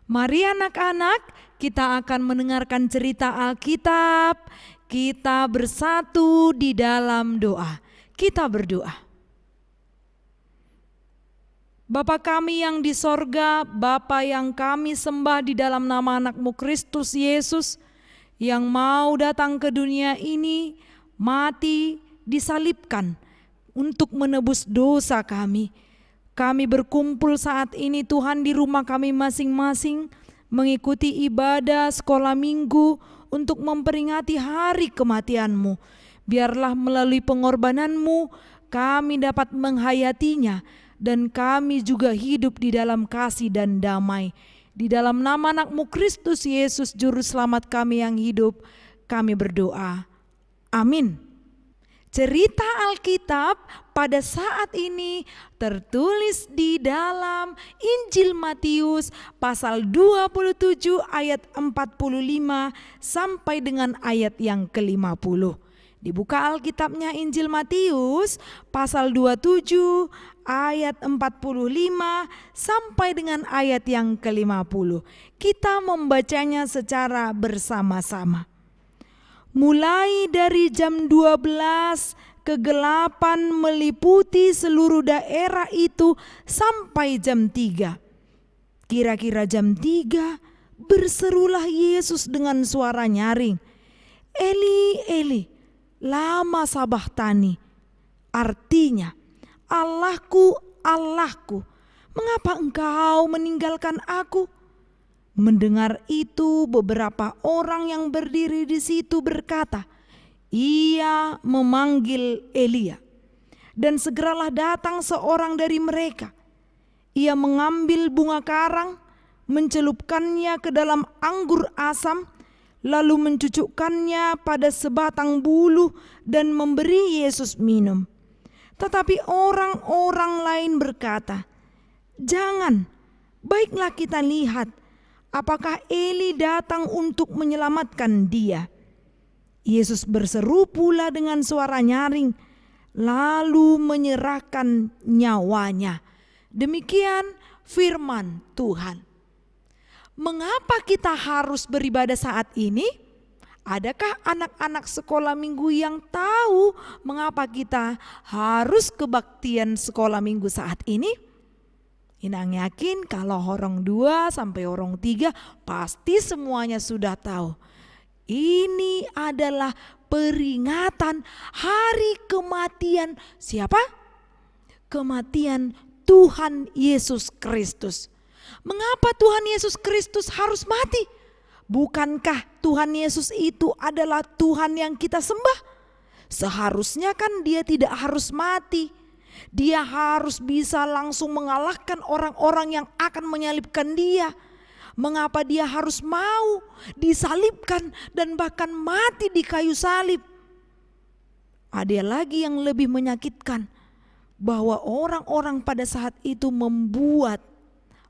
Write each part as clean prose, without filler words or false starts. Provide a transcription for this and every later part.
Mari anak-anak, kita akan mendengarkan cerita Alkitab. Kita bersatu di dalam doa. Kita berdoa. Bapa kami yang di sorga, Bapa yang kami sembah di dalam nama anak-Mu Kristus Yesus, yang mau datang ke dunia ini, mati, disalibkan untuk menebus dosa kami. Kami berkumpul saat ini Tuhan di rumah kami masing-masing, mengikuti ibadah sekolah minggu untuk memperingati hari kematian-Mu. Biarlah melalui pengorbanan-Mu kami dapat menghayatinya, dan kami juga hidup di dalam kasih dan damai. Di dalam nama anak-Mu Kristus Yesus Juru Selamat kami yang hidup, kami berdoa. Amin. Cerita Alkitab pada saat ini tertulis di dalam Injil Matius pasal 27 ayat 45 sampai dengan ayat yang ke-50. Dibuka Alkitabnya Injil Matius pasal 27 ayat 45 sampai dengan ayat yang ke-50. Kita membacanya secara bersama-sama. Mulai dari jam 12 kegelapan meliputi seluruh daerah itu sampai jam 3. Kira-kira jam 3 berserulah Yesus dengan suara nyaring, "Eli, Eli, lama sabachthani." Artinya, "Allahku, Allahku, mengapa engkau meninggalkan aku?" Mendengar itu, beberapa orang yang berdiri di situ berkata, "Ia memanggil Elia." Dan segeralah datang seorang dari mereka. Ia mengambil bunga karang, mencelupkannya ke dalam anggur asam, lalu mencucukkannya pada sebatang bulu dan memberi Yesus minum. Tetapi orang-orang lain berkata, "Jangan, baiklah kita lihat apakah Eli datang untuk menyelamatkan dia." Yesus berseru pula dengan suara nyaring, lalu menyerahkan nyawanya. Demikian firman Tuhan. Mengapa kita harus beribadah saat ini? Adakah anak-anak sekolah minggu yang tahu mengapa kita harus kebaktian sekolah minggu saat ini? Inang yakin kalau orang 2 sampai orang 3 pasti semuanya sudah tahu. Ini adalah peringatan hari kematian siapa? Kematian Tuhan Yesus Kristus. Mengapa Tuhan Yesus Kristus harus mati? Bukankah Tuhan Yesus itu adalah Tuhan yang kita sembah? Seharusnya kan dia tidak harus mati. Dia harus bisa langsung mengalahkan orang-orang yang akan menyalibkan dia. Mengapa dia harus mau disalibkan dan bahkan mati di kayu salib? Ada lagi yang lebih menyakitkan, bahwa orang-orang pada saat itu membuat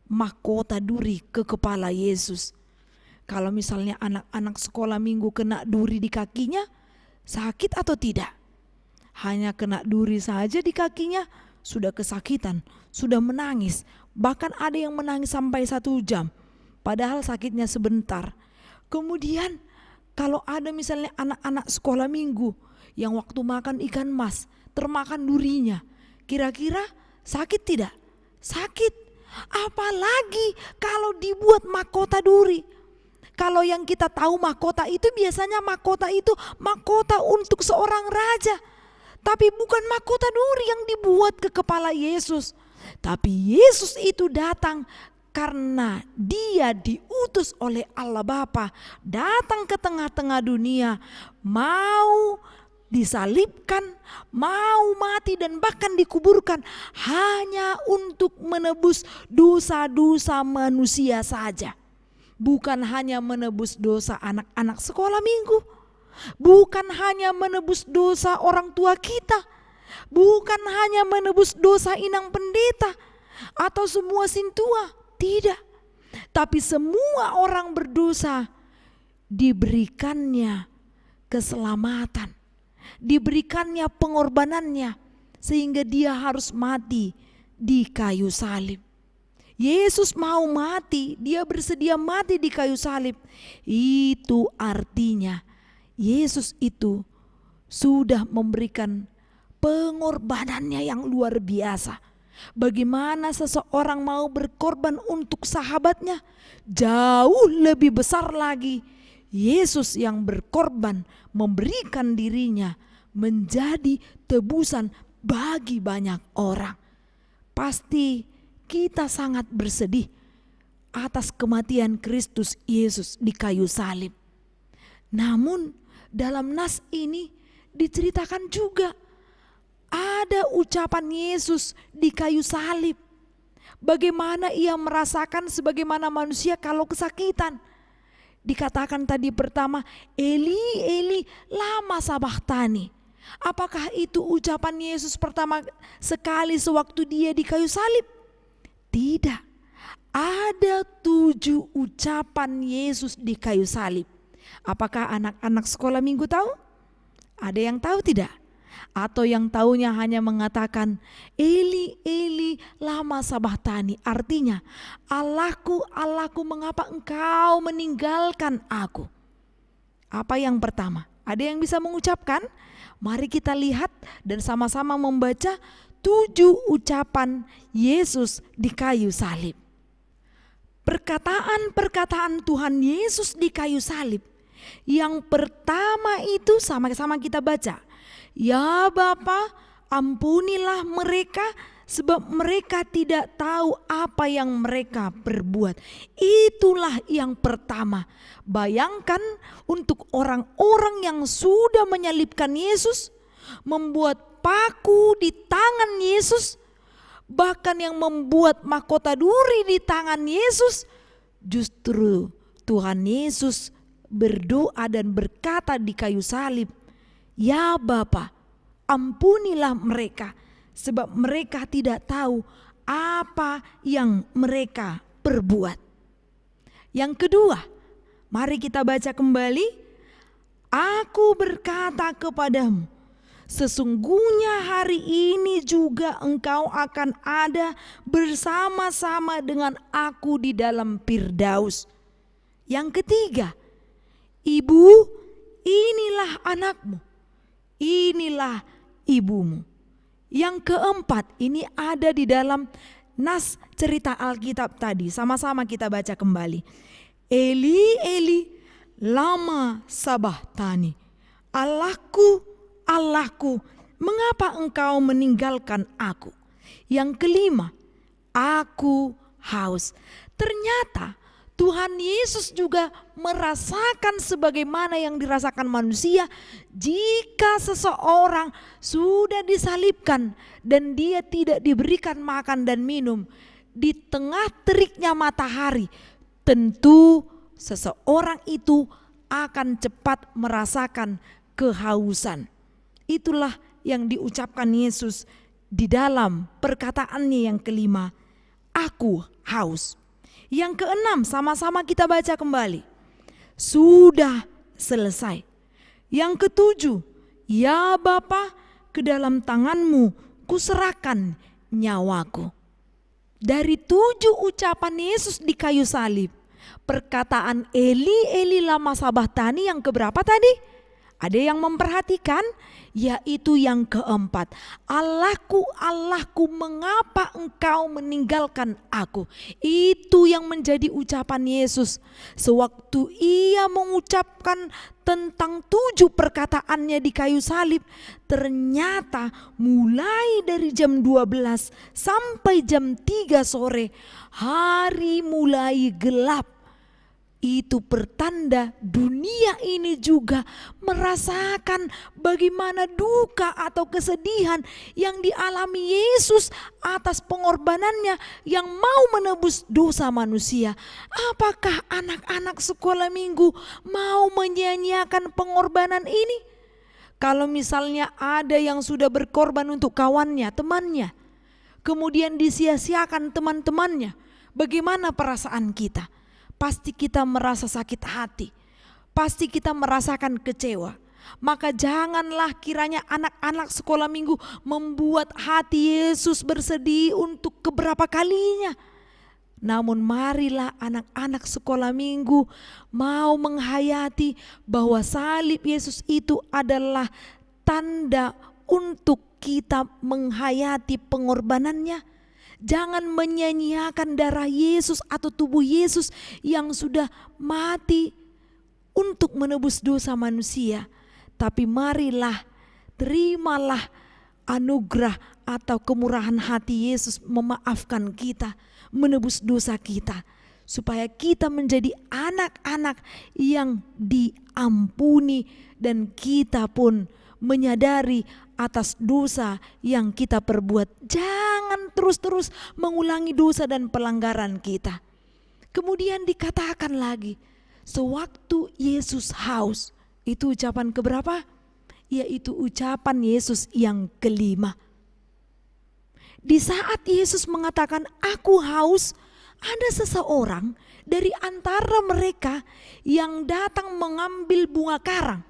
mahkota duri ke kepala Yesus. Kalau misalnya anak-anak sekolah minggu kena duri di kakinya, sakit atau tidak? Hanya kena duri saja di kakinya sudah kesakitan, sudah menangis. Bahkan ada yang menangis sampai 1 jam, padahal sakitnya sebentar. Kemudian kalau ada misalnya anak-anak sekolah minggu yang waktu makan ikan mas termakan durinya, kira-kira sakit tidak? Sakit. Apalagi kalau dibuat mahkota duri. Kalau yang kita tahu mahkota itu biasanya mahkota itu mahkota untuk seorang raja. Tapi bukan mahkota duri yang dibuat ke kepala Yesus. Tapi Yesus itu datang karena dia diutus oleh Allah Bapa, datang ke tengah-tengah dunia, mau disalibkan, mau mati dan bahkan dikuburkan hanya untuk menebus dosa-dosa manusia saja. Bukan hanya menebus dosa anak-anak sekolah minggu, bukan hanya menebus dosa orang tua kita, bukan hanya menebus dosa inang pendeta atau semua sintua, tidak. Tapi semua orang berdosa diberikannya keselamatan, diberikannya pengorbanannya, sehingga dia harus mati di kayu salib. Yesus mau mati, dia bersedia mati di kayu salib. Itu artinya Yesus itu sudah memberikan pengorbanannya yang luar biasa. Bagaimana seseorang mau berkorban untuk sahabatnya? Jauh lebih besar lagi. Yesus yang berkorban, memberikan dirinya menjadi tebusan bagi banyak orang. Pasti kita sangat bersedih atas kematian Kristus Yesus di kayu salib. Namun dalam nas ini diceritakan juga ada ucapan Yesus di kayu salib. Bagaimana ia merasakan sebagaimana manusia kalau kesakitan. Dikatakan tadi pertama, Eli, Eli, lama sabachthani. Apakah itu ucapan Yesus pertama sekali sewaktu dia di kayu salib? Tidak. Ada 7 ucapan Yesus di kayu salib. Apakah anak-anak sekolah minggu tahu? Ada yang tahu tidak? Atau yang taunya hanya mengatakan Eli, Eli, lama sabachthani. Artinya, Allahku, Allahku, mengapa engkau meninggalkan aku? Apa yang pertama? Ada yang bisa mengucapkan? Mari kita lihat dan sama-sama membaca 7 ucapan Yesus di kayu salib. Perkataan-perkataan Tuhan Yesus di kayu salib. Yang pertama itu sama-sama kita baca. Ya Bapa, ampunilah mereka sebab mereka tidak tahu apa yang mereka perbuat. Itulah yang pertama. Bayangkan untuk orang-orang yang sudah menyalibkan Yesus, membuat paku di tangan Yesus, bahkan yang membuat mahkota duri di tangan Yesus, justru Tuhan Yesus berdoa dan berkata di kayu salib, ya Bapa, ampunilah mereka sebab mereka tidak tahu apa yang mereka perbuat. Yang kedua, mari kita baca kembali. Aku berkata kepadamu, sesungguhnya hari ini juga engkau akan ada bersama-sama dengan aku di dalam Firdaus. Yang ketiga, Ibu, inilah anakmu, inilah ibumu. Yang keempat, ini ada di dalam nas cerita Alkitab tadi. Sama-sama kita baca kembali. Eli, Eli, lama sabachthani. Allahku, Allahku, mengapa engkau meninggalkan aku? Yang kelima, aku haus. Ternyata Tuhan Yesus juga merasakan sebagaimana yang dirasakan manusia jika seseorang sudah disalibkan dan dia tidak diberikan makan dan minum di tengah teriknya matahari. Tentu seseorang itu akan cepat merasakan kehausan. Itulah yang diucapkan Yesus di dalam perkataannya yang kelima, aku haus. Yang keenam, sama-sama kita baca kembali. Sudah selesai. Yang ketujuh, ya Bapa, ke dalam tanganmu kuserahkan nyawaku. Dari 7 ucapan Yesus di kayu salib, perkataan Eli, Eli, lama sabachthani yang keberapa tadi? Ada yang memperhatikan? Yaitu yang keempat. Allahku, Allahku, mengapa engkau meninggalkan aku? Itu yang menjadi ucapan Yesus. Sewaktu ia mengucapkan tentang 7 perkataannya di kayu salib, ternyata mulai dari jam 12 sampai jam 3 sore, hari mulai gelap. Itu pertanda dunia ini juga merasakan bagaimana duka atau kesedihan yang dialami Yesus atas pengorbanannya yang mau menebus dosa manusia. Apakah anak-anak sekolah minggu mau menyia-nyiakan pengorbanan ini? Kalau misalnya ada yang sudah berkorban untuk kawannya, temannya, kemudian disia-siakan teman-temannya, bagaimana perasaan kita? Pasti kita merasa sakit hati, pasti kita merasakan kecewa. Maka janganlah kiranya anak-anak sekolah minggu membuat hati Yesus bersedih untuk keberapa kalinya. Namun marilah anak-anak sekolah minggu mau menghayati bahwa salib Yesus itu adalah tanda untuk kita menghayati pengorbanannya. Jangan menyanyiakan darah Yesus atau tubuh Yesus yang sudah mati untuk menebus dosa manusia. Tapi marilah, terimalah anugerah atau kemurahan hati Yesus memaafkan kita, menebus dosa kita, supaya kita menjadi anak-anak yang diampuni dan kita pun menyadari atas dosa yang kita perbuat. Jangan terus-terus mengulangi dosa dan pelanggaran kita. Kemudian dikatakan lagi, sewaktu Yesus haus. Itu ucapan keberapa? Yaitu ucapan Yesus yang kelima. Di saat Yesus mengatakan aku haus, ada seseorang dari antara mereka yang datang mengambil bunga karang.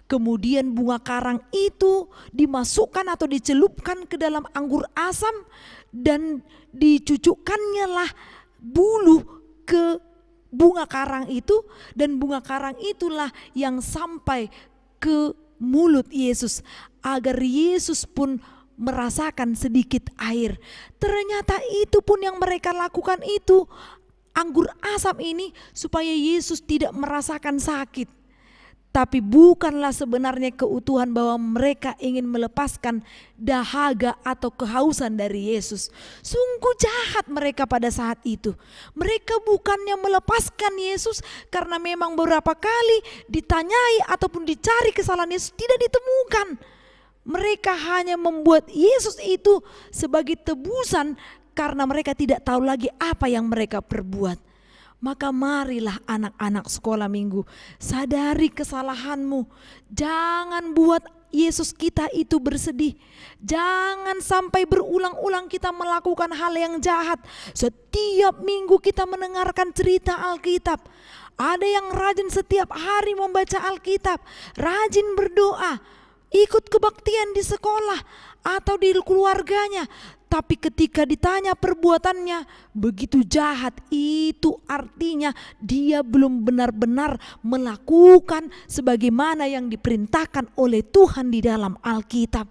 Kemudian bunga karang itu dimasukkan atau dicelupkan ke dalam anggur asam dan dicucukkannya lah bulu ke bunga karang itu, dan bunga karang itulah yang sampai ke mulut Yesus agar Yesus pun merasakan sedikit air. Ternyata itu pun yang mereka lakukan itu, anggur asam ini, supaya Yesus tidak merasakan sakit. Tapi bukanlah sebenarnya keutuhan bahwa mereka ingin melepaskan dahaga atau kehausan dari Yesus. Sungguh jahat mereka pada saat itu. Mereka bukannya melepaskan Yesus karena memang beberapa kali ditanyai ataupun dicari kesalahan Yesus tidak ditemukan. Mereka hanya membuat Yesus itu sebagai tebusan karena mereka tidak tahu lagi apa yang mereka perbuat. Maka marilah anak-anak sekolah minggu, sadari kesalahanmu. Jangan buat Yesus kita itu bersedih. Jangan sampai berulang-ulang kita melakukan hal yang jahat. Setiap minggu kita mendengarkan cerita Alkitab. Ada yang rajin setiap hari membaca Alkitab, rajin berdoa, ikut kebaktian di sekolah atau di keluarganya. Tapi ketika ditanya perbuatannya begitu jahat, itu artinya dia belum benar-benar melakukan sebagaimana yang diperintahkan oleh Tuhan di dalam Alkitab.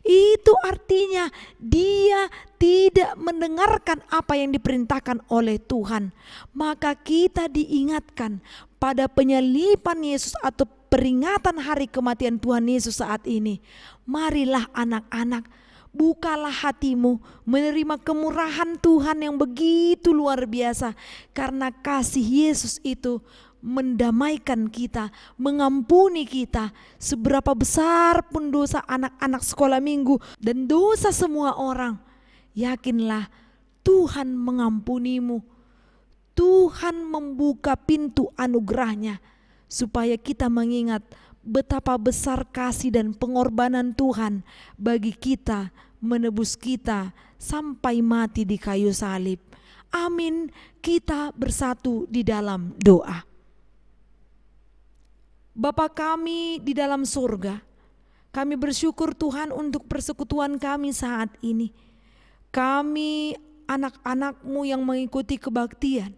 Itu artinya dia tidak mendengarkan apa yang diperintahkan oleh Tuhan. Maka kita diingatkan pada penyaliban Yesus atau peringatan hari kematian Tuhan Yesus saat ini. Marilah anak-anak, bukalah hatimu menerima kemurahan Tuhan yang begitu luar biasa. Karena kasih Yesus itu mendamaikan kita, mengampuni kita. Seberapa besar pun dosa anak-anak sekolah minggu dan dosa semua orang, yakinlah Tuhan mengampunimu. Tuhan membuka pintu anugerahnya supaya kita mengingat betapa besar kasih dan pengorbanan Tuhan bagi kita, menebus kita sampai mati di kayu salib. Amin. Kita bersatu di dalam doa. Bapa kami di dalam surga, kami bersyukur Tuhan untuk persekutuan kami saat ini. Kami anak-anak-Mu yang mengikuti kebaktian,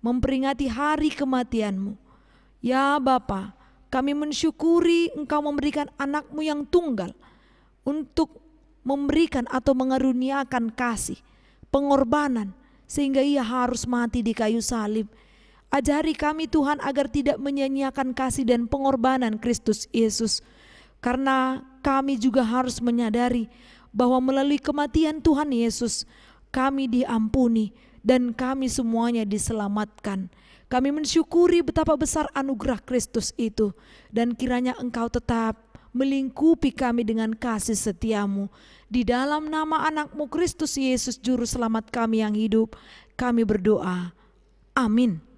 memperingati hari kematian-Mu. Ya Bapa, kami mensyukuri Engkau memberikan anak-Mu yang tunggal untuk memberikan atau mengaruniakan kasih, pengorbanan, sehingga ia harus mati di kayu salib. Ajari kami Tuhan agar tidak menyia-nyiakan kasih dan pengorbanan Kristus Yesus. Karena kami juga harus menyadari bahwa melalui kematian Tuhan Yesus kami diampuni dan kami semuanya diselamatkan. Kami mensyukuri betapa besar anugerah Kristus itu, dan kiranya Engkau tetap melingkupi kami dengan kasih setia-Mu. Di dalam nama anak-Mu Kristus Yesus Juru Selamat kami yang hidup, kami berdoa. Amin.